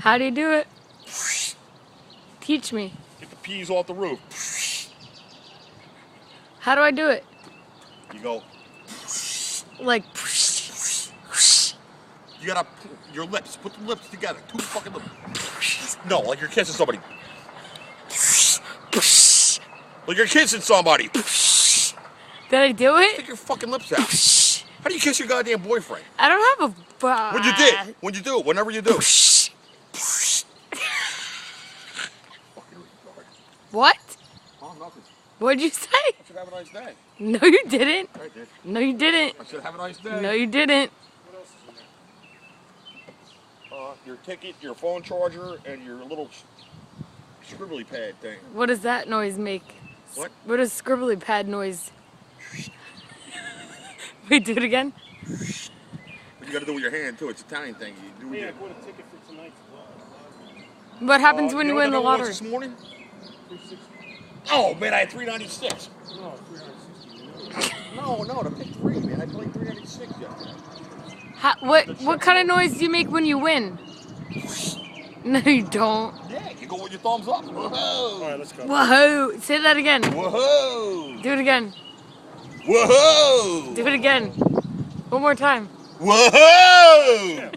How do you do it? Teach me. Get the peas off the roof. How do I do it? You go. Like. You gotta your lips. Put the lips together. Two fucking lips. No, like you're kissing somebody. Like you're kissing somebody. Did I do it? Take your fucking lips out. How do you kiss your goddamn boyfriend? I don't have a. When you did. When you do it. Whenever you do. What? Oh, nothing. What'd you say? I said have a nice day. No, you didn't. I did. No, you didn't. I said have a nice day. No, you didn't. Your ticket, your phone charger, and your little scribbly pad thing. What does that noise make? What? What does scribbly pad noise? Wait, do it again. You gotta do it with your hand too. It's an Italian thing. You do it. Yeah, I bought a ticket for tonight. What happens when you win the what I lottery? this morning? 360. Oh man, I had 396. No, 360. No, to pick three, man. I played 396 yesterday. What kind of noise do you make when you win? No, you don't. Yeah, you go with your thumbs up. Whoa. All right, let's go. Whoa! Say that again. Whoa. Do it again. Whoa. Do it again. One more time. Whoa.